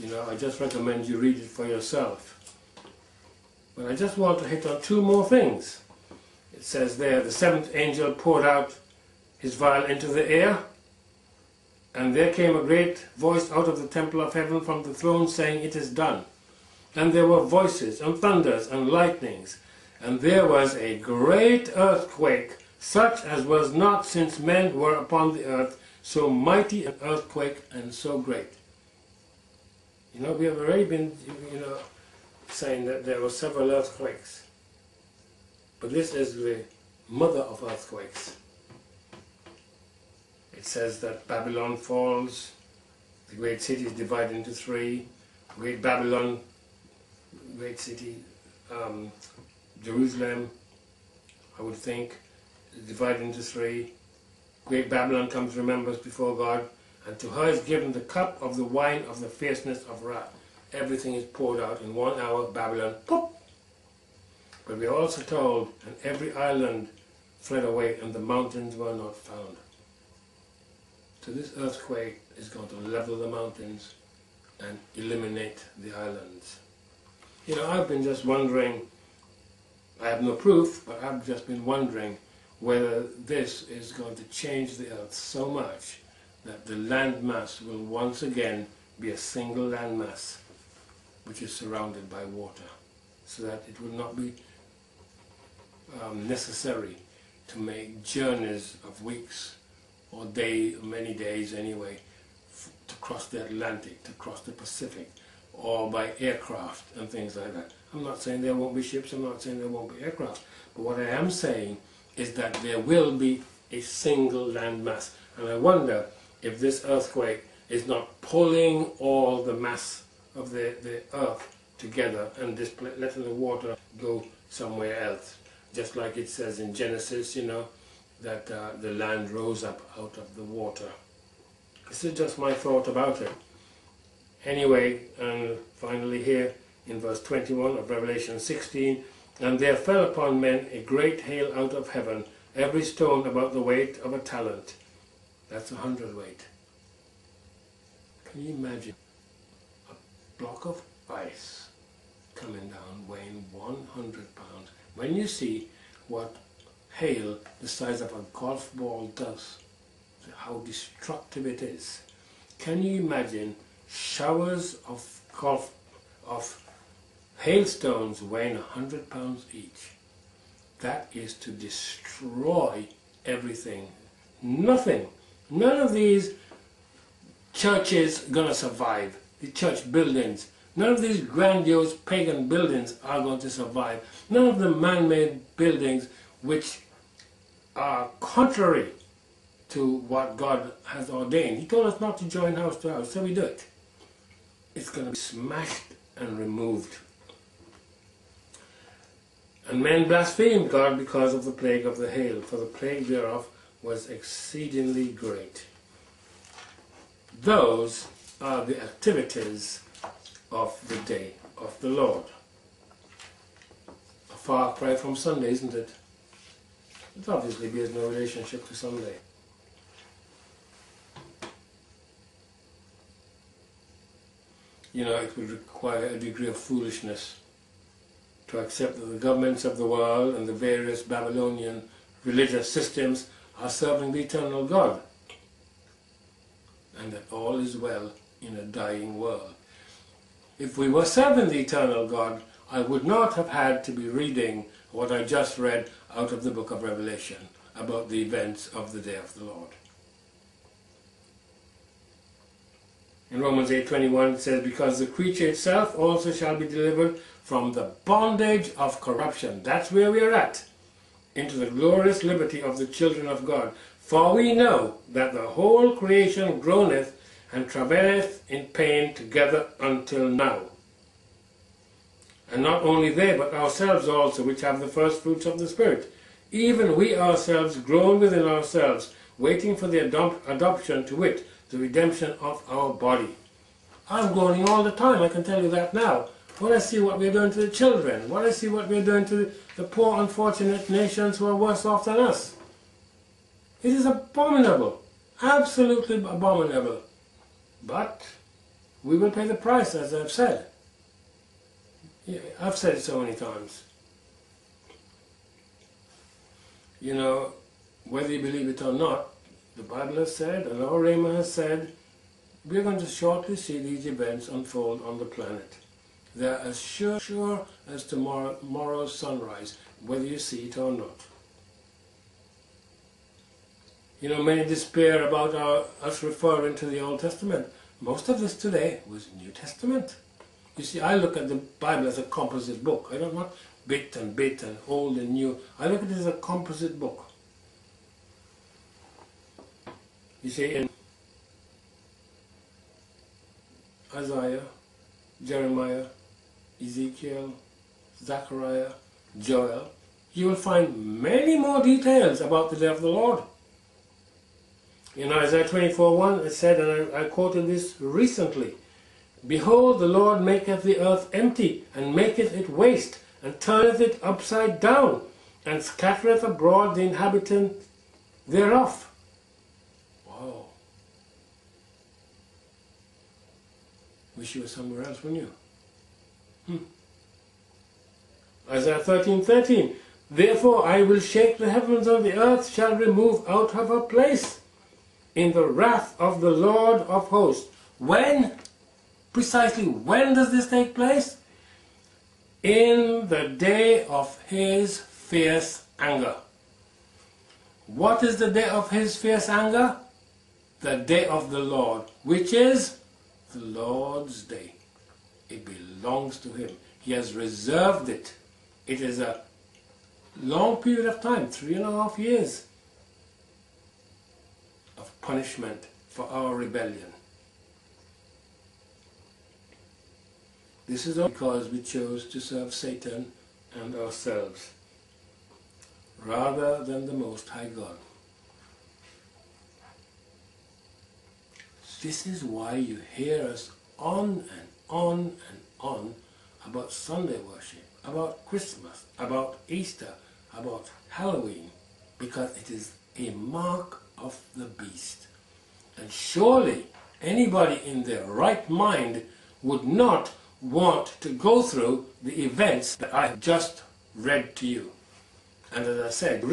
You know, I just recommend you read it for yourself. But I just want to hit on two more things. It says there, the seventh angel poured out his vial into the air, and there came a great voice out of the temple of heaven from the throne, saying, "It is done." And there were voices, and thunders, and lightnings, and there was a great earthquake, such as was not since men were upon the earth, so mighty an earthquake and so great. You know, we have already been, saying that there were several earthquakes. But this is the mother of earthquakes. It says that Babylon falls, the great city is divided into three. Great Babylon, great city, Jerusalem, I would think, is divided into three. Great Babylon comes, remembers before God, and to her is given the cup of the wine of the fierceness of wrath. Everything is poured out in 1 hour, Babylon, poof! But we are also told, and every island fled away, and the mountains were not found. So this earthquake is going to level the mountains and eliminate the islands. You know, I've been just wondering, I have no proof, but I've just been wondering whether this is going to change the earth so much that the landmass will once again be a single landmass which is surrounded by water, so that it will not be necessary to make journeys of weeks or many days anyway, to cross the Atlantic, to cross the Pacific, or by aircraft and things like that. I'm not saying there won't be ships, I'm not saying there won't be aircraft, but what I am saying is that there will be a single landmass. And I wonder if this earthquake is not pulling all the mass of the earth together and letting the water go somewhere else. Just like it says in Genesis, that the land rose up out of the water. This is just my thought about it. Anyway, and finally here in verse 21 of Revelation 16, "And there fell upon men a great hail out of heaven, every stone about the weight of a talent." That's 100 weight. Can you imagine a block of ice coming down weighing 100 pounds? When you see what hail the size of a golf ball does, how destructive it is, can you imagine showers of hailstones weighing 100 pounds each? That is to destroy everything. Nothing. None of these churches are going to survive. The church buildings. None of these grandiose pagan buildings are going to survive. None of the man-made buildings which are contrary to what God has ordained. He told us not to join house to house, so we do it. It's going to be smashed and removed. And men blasphemed God because of the plague of the hail, for the plague thereof was exceedingly great. Those are the activities of the day of the Lord. A far cry from Sunday, isn't it? It obviously bears no relationship to Sunday. It would require a degree of foolishness to accept that the governments of the world and the various Babylonian religious systems are serving the eternal God, and that all is well in a dying world. If we were serving the eternal God, I would not have had to be reading what I just read out of the book of Revelation about the events of the day of the Lord. In Romans 8:21 it says, "Because the creature itself also shall be delivered from the bondage of corruption." That's where we are at. "Into the glorious liberty of the children of God. For we know that the whole creation groaneth and travaileth in pain together until now. And not only they, but ourselves also, which have the first fruits of the Spirit, even we ourselves groan within ourselves, waiting for the adoption, to wit, the redemption of our body." I'm groaning all the time, I can tell you that now. When I see what we're doing to the children, when I see what we're doing to the poor, unfortunate nations who are worse off than us. It is abominable, absolutely abominable. But we will pay the price, as I've said. Yeah, I've said it so many times. You know, whether you believe it or not, the Bible has said, and our Rhema has said, we're going to shortly see these events unfold on the planet. They're as sure as tomorrow's sunrise, whether you see it or not. You know, many despair about us referring to the Old Testament. Most of this today was New Testament. You see, I look at the Bible as a composite book. I don't want bit and old and new. I look at it as a composite book. You see, in Isaiah, Jeremiah, Ezekiel, Zechariah, Joel, you will find many more details about the day of the Lord. In Isaiah 24:1 it said, and I quoted this recently, "Behold, the Lord maketh the earth empty, and maketh it waste, and turneth it upside down, and scattereth abroad the inhabitant thereof." Wow. Wish you were somewhere else, wouldn't you? Isaiah 13:13, "Therefore I will shake the heavens, and the earth shall remove out of her place in the wrath of the Lord of hosts." When? Precisely when does this take place? In the day of his fierce anger. What is the day of his fierce anger? The day of the Lord, which is the Lord's day. It belongs to him. He has reserved it. It is a long period of time, 3.5 years of punishment for our rebellion. This is all because we chose to serve Satan and ourselves rather than the Most High God. This is why you hear us on and on and on about Sunday worship, about Christmas, about Easter, about Halloween, because it is a mark of the beast. And surely anybody in their right mind would not want to go through the events that I just read to you. And as I said,